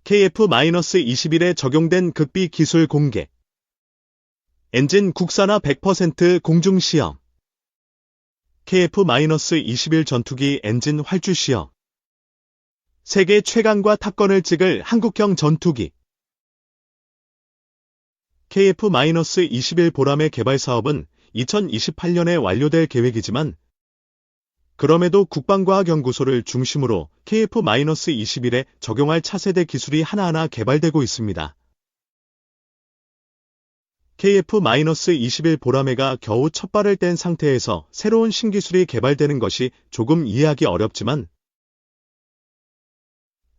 KF-21에 적용된 극비 기술 공개. 엔진 국산화 100% 공중시험. KF-21 전투기 엔진 활주 시험. 세계 최강과 탑건을 찍을 한국형 전투기. KF-21 보람의 개발 사업은 2028년에 완료될 계획이지만 그럼에도 국방과학연구소를 중심으로 KF-21에 적용할 차세대 기술이 하나하나 개발되고 있습니다. KF-21 보라매가 겨우 첫발을 뗀 상태에서 새로운 신기술이 개발되는 것이 조금 이해하기 어렵지만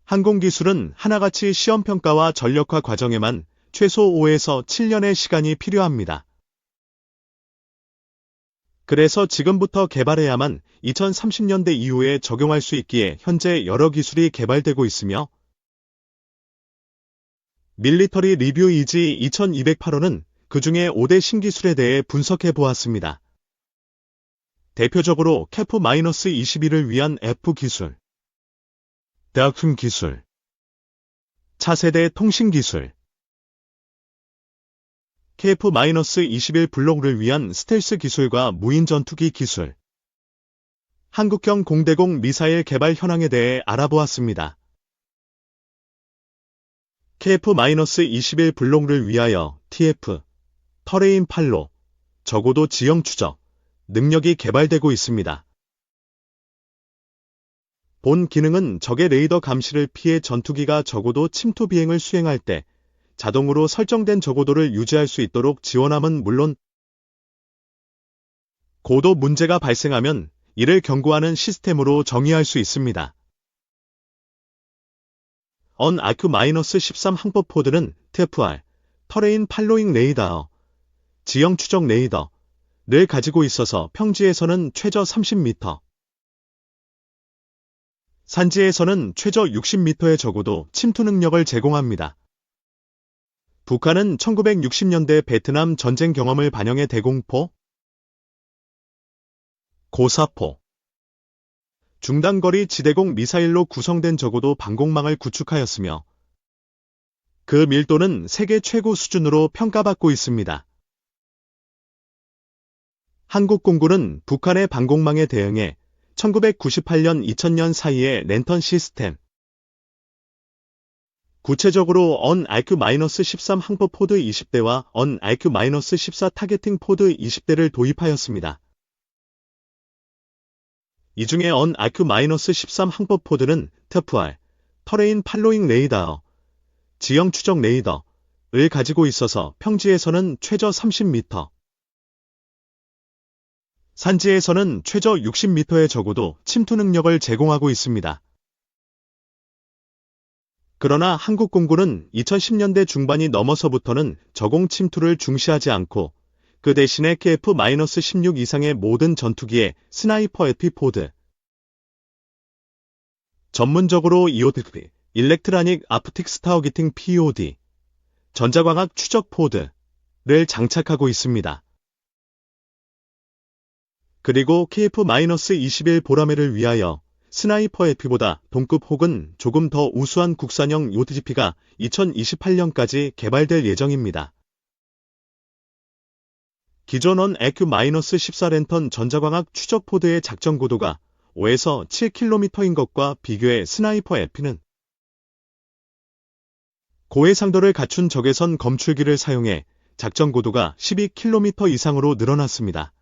항공기술은 하나같이 시험평가와 전력화 과정에만 최소 5에서 7년의 시간이 필요합니다. 그래서 지금부터 개발해야만 2030년대 이후에 적용할 수 있기에 현재 여러 기술이 개발되고 있으며 밀리터리 리뷰 이지 2208호는 그중에 5대 신기술에 대해 분석해 보았습니다. 대표적으로 KF-21을 위한 F기술, 대학훈 기술, 차세대 통신기술, KF-21 블록을 위한 스텔스 기술과 무인 전투기 기술, 한국형 공대공 미사일 개발 현황에 대해 알아보았습니다. KF-21 블록을 위하여 TF, 터레인 팔로, 저고도 지형 추적, 능력이 개발되고 있습니다. 본 기능은 적의 레이더 감시를 피해 전투기가 저고도 침투 비행을 수행할 때 자동으로 설정된 저고도를 유지할 수 있도록 지원함은 물론 고도 문제가 발생하면 이를 경고하는 시스템으로 정의할 수 있습니다. AQ-13 항법 포드는 TFR, 터레인 팔로잉 레이더, 지형 추적 레이더를 가지고 있어서 평지에서는 최저 30m, 산지에서는 최저 60m의 저고도 침투 능력을 제공합니다. 북한은 1960년대 베트남 전쟁 경험을 반영해 대공포, 고사포, 중단거리 지대공 미사일로 구성된 저고도 방공망을 구축하였으며 그 밀도는 세계 최고 수준으로 평가받고 있습니다. 한국공군은 북한의 방공망에 대응해 1998년 2000년 사이에 랜턴 시스템, 구체적으로 AQ-13 항법 포드 20대와 AQ-14 타겟팅 포드 20대를 도입하였습니다. 이 중에 AQ-13 항법 포드는 TFR, 터레인 팔로잉 레이더, 지형 추적 레이더를 가지고 있어서 평지에서는 최저 30m, 산지에서는 최저 60m의 저고도 침투 능력을 제공하고 있습니다. 그러나 한국공군은 2010년대 중반이 넘어서부터는 저공 침투를 중시하지 않고 그 대신에 KF-16 이상의 모든 전투기에 스나이퍼 에피포드, 전문적으로 EOD, 일렉트라닉 아프틱스 타우기팅 POD, 전자광학 추적 포드를 장착하고 있습니다. 그리고 KF-21 보라매를 위하여 스나이퍼 에피보다 동급 혹은 조금 더 우수한 국산형 EODGP가 2028년까지 개발될 예정입니다. 기존 AQ-14 랜턴 전자광학 추적 포드의 작전 고도가 5에서 7km인 것과 비교해 스나이퍼 에피는 고해상도를 갖춘 적외선 검출기를 사용해 작전 고도가 12km 이상으로 늘어났습니다.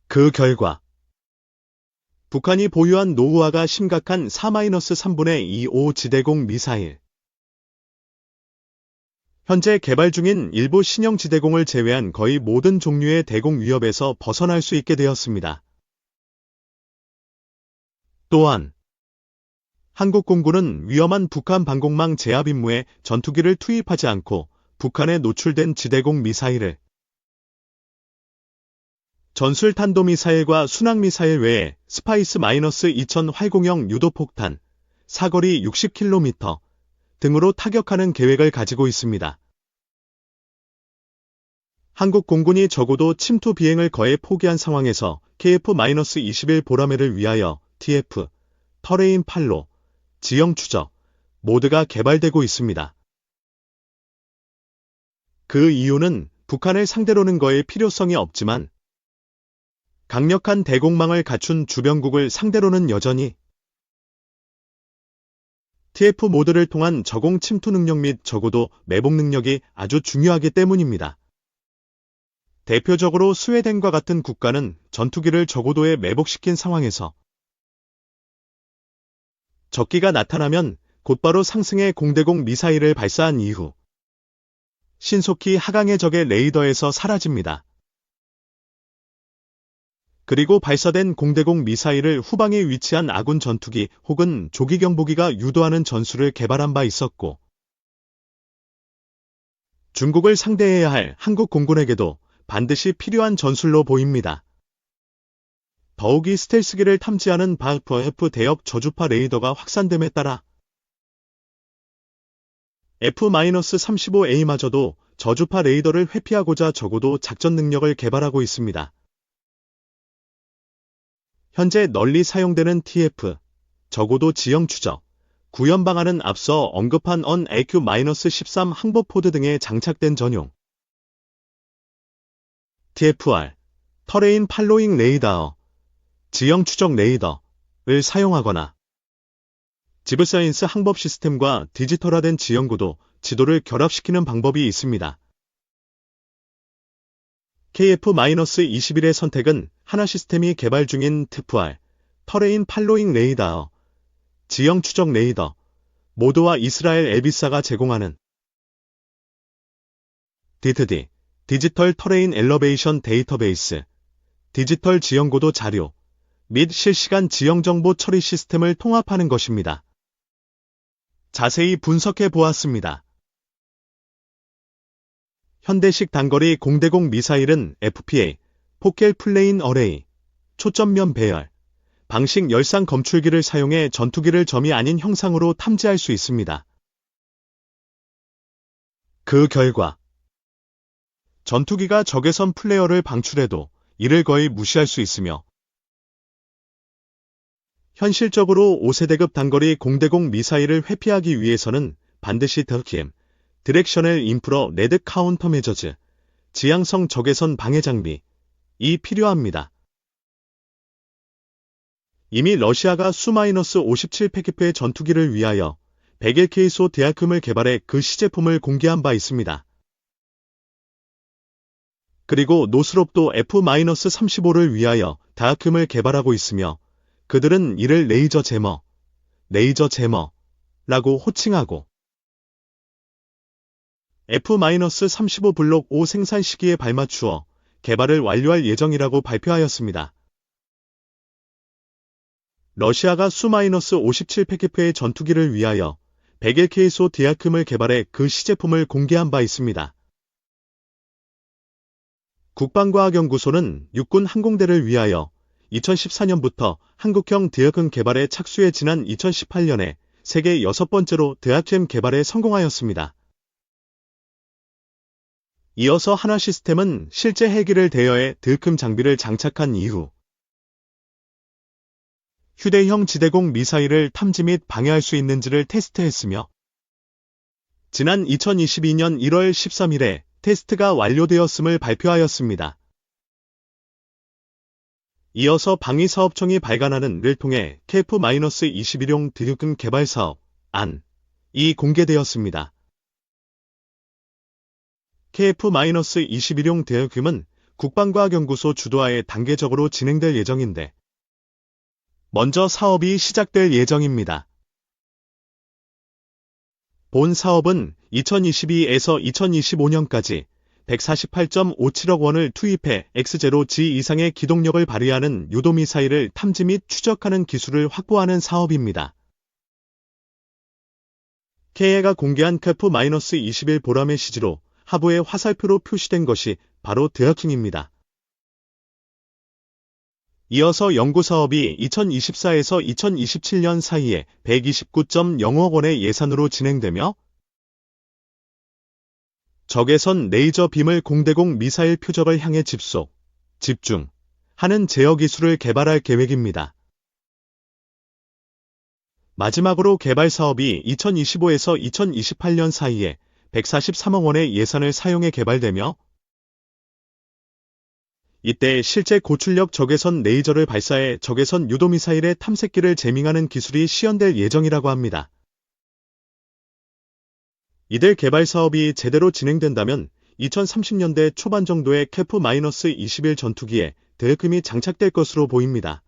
그 결과 북한이 보유한 노후화가 심각한 4-3분의 25 지대공 미사일, 현재 개발 중인 일부 신형 지대공을 제외한 거의 모든 종류의 대공 위협에서 벗어날 수 있게 되었습니다. 또한 한국공군은 위험한 북한 방공망 제압 임무에 전투기를 투입하지 않고 북한에 노출된 지대공 미사일을 전술탄도미사일과 순항미사일 외에 스파이스-2000 활공형 유도폭탄, 사거리 60km 등으로 타격하는 계획을 가지고 있습니다. 한국공군이 적어도 침투 비행을 거의 포기한 상황에서 KF-21 보라매를 위하여 TF, 터레인 팔로, 지형 추적, 모드가 개발되고 있습니다. 그 이유는 북한을 상대로는 거의 필요성이 없지만 강력한 대공망을 갖춘 주변국을 상대로는 여전히 TF 모드를 통한 저공 침투 능력 및 적어도 매복 능력이 아주 중요하기 때문입니다. 대표적으로 스웨덴과 같은 국가는 전투기를 저고도에 매복시킨 상황에서 적기가 나타나면 곧바로 상승의 공대공 미사일을 발사한 이후 신속히 하강의 적의 레이더에서 사라집니다. 그리고 발사된 공대공 미사일을 후방에 위치한 아군 전투기 혹은 조기경보기가 유도하는 전술을 개발한 바 있었고 중국을 상대해야 할 한국 공군에게도 반드시 필요한 전술로 보입니다. 더욱이 스텔스기를 탐지하는 바이퍼-F 대역 저주파 레이더가 확산됨에 따라 F-35A마저도 저주파 레이더를 회피하고자 적어도 작전 능력을 개발하고 있습니다. 현재 널리 사용되는 TF, 적어도 지형 추적, 구현 방안은 앞서 언급한 언 AQ-13 항법포드 등에 장착된 전용 TFR, 터레인 팔로잉 레이더, 지형 추적 레이더를 사용하거나 지브사이언스 항법 시스템과 디지털화된 지형구도 지도를 결합시키는 방법이 있습니다. KF-21의 선택은 하나 시스템이 개발 중인 TFR, 터레인 팔로잉 레이더, 지형 추적 레이더, 모드와 이스라엘 엘비사가 제공하는 DTD, 디지털 터레인 엘러베이션 데이터베이스, 디지털 지형고도 자료 및 실시간 지형정보 처리 시스템을 통합하는 것입니다. 자세히 분석해 보았습니다. 현대식 단거리 공대공 미사일은 FPA, 포켈 플레인 어레이, 초점면 배열, 방식 열상 검출기를 사용해 전투기를 점이 아닌 형상으로 탐지할 수 있습니다. 그 결과 전투기가 적외선 플레어를 방출해도 이를 거의 무시할 수 있으며 현실적으로 5세대급 단거리 공대공 미사일을 회피하기 위해서는 반드시 DRCM, 디렉셔널 인프러 레드 카운터 메저즈, 지향성 적외선 방해 장비이 필요합니다. 이미 러시아가 수-57 패키프의 전투기를 위하여 101K소 디아크을 개발해 그 시제품을 공개한 바 있습니다. 그리고 노스롭도 F-35를 위하여 다크을 개발하고 있으며 그들은 이를 레이저 제머라고 호칭하고 F-35 블록 5 생산 시기에 발맞추어 개발을 완료할 예정이라고 발표하였습니다. 러시아가 수-57 패키프의 전투기를 위하여 101K소 디아크을 개발해 그 시제품을 공개한 바 있습니다. 국방과학연구소는 육군 항공대를 위하여 2014년부터 한국형 디아크 개발에 착수해 지난 2018년에 세계 6번째로 DRCM 개발에 성공하였습니다. 이어서 하나 시스템은 실제 헬기를 대여해 DRCM 장비를 장착한 이후 휴대형 지대공 미사일을 탐지 및 방해할 수 있는지를 테스트했으며 지난 2022년 1월 13일에 테스트가 완료되었음을 발표하였습니다. 이어서 방위사업청이 발간하는 를 통해 KF-21용 DRCM 개발 사업 안이 공개되었습니다. KF-21용 DRCM은 국방과학연구소 주도하에 단계적으로 진행될 예정인데 먼저 사업이 시작될 예정입니다. 본 사업은 2022에서 2025년까지 148.57억 원을 투입해 X0G 이상의 기동력을 발휘하는 유도미사일을 탐지 및 추적하는 기술을 확보하는 사업입니다. KA가 공개한 KF-21 보람의 CG로 하부에 화살표로 표시된 것이 바로 DRCM입니다. 이어서 연구사업이 2024에서 2027년 사이에 129.0억 원의 예산으로 진행되며 적외선 레이저 빔을 공대공 미사일 표적을 향해 집중하는 제어 기술을 개발할 계획입니다. 마지막으로 개발 사업이 2025에서 2028년 사이에 143억 원의 예산을 사용해 개발되며 이때 실제 고출력 적외선 레이저를 발사해 적외선 유도미사일의 탐색기를 제밍하는 기술이 시연될 예정이라고 합니다. 이들 개발 사업이 제대로 진행된다면 2030년대 초반 정도에 KF-21 전투기에 드래금이 장착될 것으로 보입니다.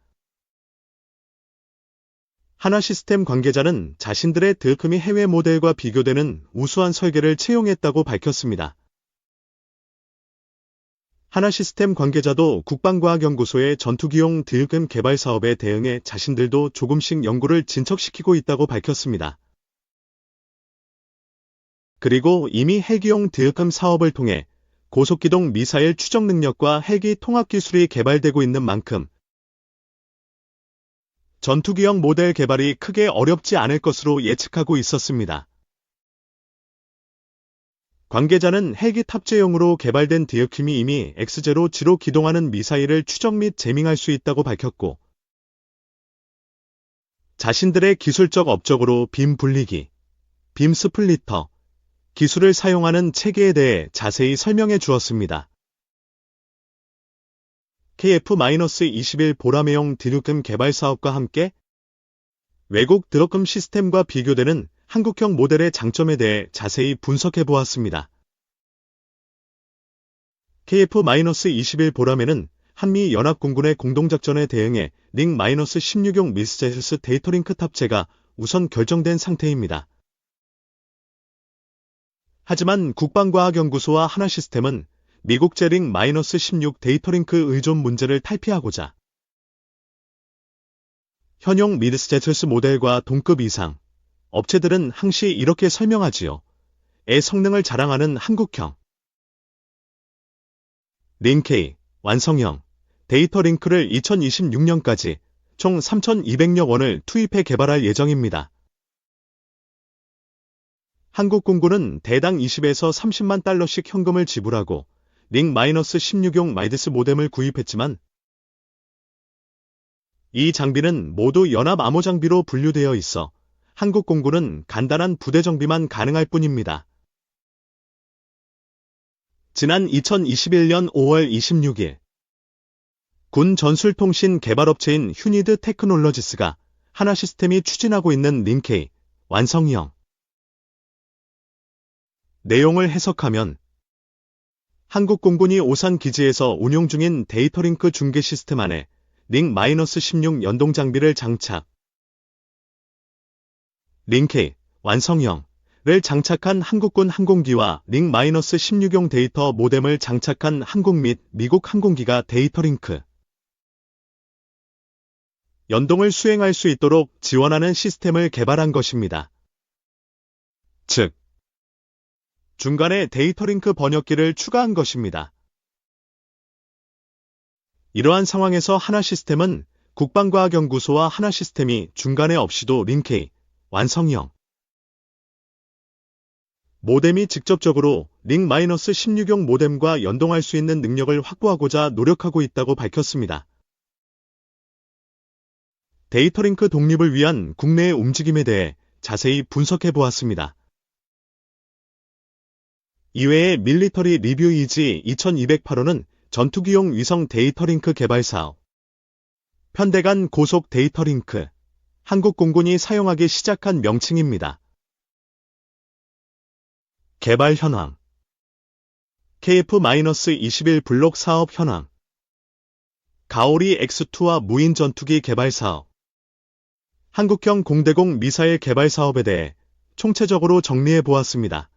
하나시스템 관계자는 자신들의 드래금이 해외 모델과 비교되는 우수한 설계를 채용했다고 밝혔습니다. 하나시스템 관계자도 국방과학연구소의 전투기용 드래금 개발 사업에 대응해 자신들도 조금씩 연구를 진척시키고 있다고 밝혔습니다. 그리고 이미 헬기용 드래금 사업을 통해 고속기동 미사일 추적 능력과 헬기 통합 기술이 개발되고 있는 만큼 전투기형 모델 개발이 크게 어렵지 않을 것으로 예측하고 있었습니다. 관계자는 헬기 탑재용으로 개발된 드래금이 이미 X0G로 기동하는 미사일을 추적 및 제밍할 수 있다고 밝혔고 자신들의 기술적 업적으로 빔 분리기, 빔 스플리터 기술을 사용하는 체계에 대해 자세히 설명해 주었습니다. KF-21 보라매용 드래금 개발 사업과 함께 외국 드래금 시스템과 비교되는 한국형 모델의 장점에 대해 자세히 분석해 보았습니다. KF-21 보라매는 한미 연합공군의 공동작전에 대응해 링-16용 밀스제스 데이터링크 탑재가 우선 결정된 상태입니다. 하지만 국방과학연구소와 하나시스템은 미국제 링-16 데이터링크 의존 문제를 탈피하고자 현용 밀스제스 모델과 동급 이상, 업체들은 항시 이렇게 설명하지요. 의 성능을 자랑하는 한국형 링K 완성형 데이터링크를 2026년까지 총 3,200여 원을 투입해 개발할 예정입니다. 한국공군은 대당 20에서 30만 달러씩 현금을 지불하고 링-16용 마이드스 모뎀을 구입했지만 이 장비는 모두 연합 암호 장비로 분류되어 있어 한국공군은 간단한 부대 정비만 가능할 뿐입니다. 지난 2021년 5월 26일 군 전술통신 개발업체인 휴니드 테크놀러지스가 하나시스템이 추진하고 있는 링K 완성형 내용을 해석하면 한국공군이 오산 기지에서 운용 중인 데이터링크 중계 시스템 안에 링-16 연동 장비를 장착 링K 완성형을 장착한 한국군 항공기와 링-16용 데이터 모뎀을 장착한 한국 및 미국 항공기가 데이터링크 연동을 수행할 수 있도록 지원하는 시스템을 개발한 것입니다. 즉, 중간에 데이터링크 번역기를 추가한 것입니다. 이러한 상황에서 하나시스템은 국방과학연구소와 하나시스템이 중간에 없이도 링K 완성형 모뎀이 직접적으로 링-16용 모뎀과 연동할 수 있는 능력을 확보하고자 노력하고 있다고 밝혔습니다. 데이터링크 독립을 위한 국내의 움직임에 대해 자세히 분석해 보았습니다. 이외에 밀리터리 리뷰 이지 2208호는 전투기용 위성 데이터링크 개발 사업, 편대간 고속 데이터링크, 한국공군이 사용하기 시작한 명칭입니다. 개발 현황 KF-21 블록 사업 현황 가오리 X2와 무인 전투기 개발 사업 한국형 공대공 미사일 개발 사업에 대해 총체적으로 정리해 보았습니다.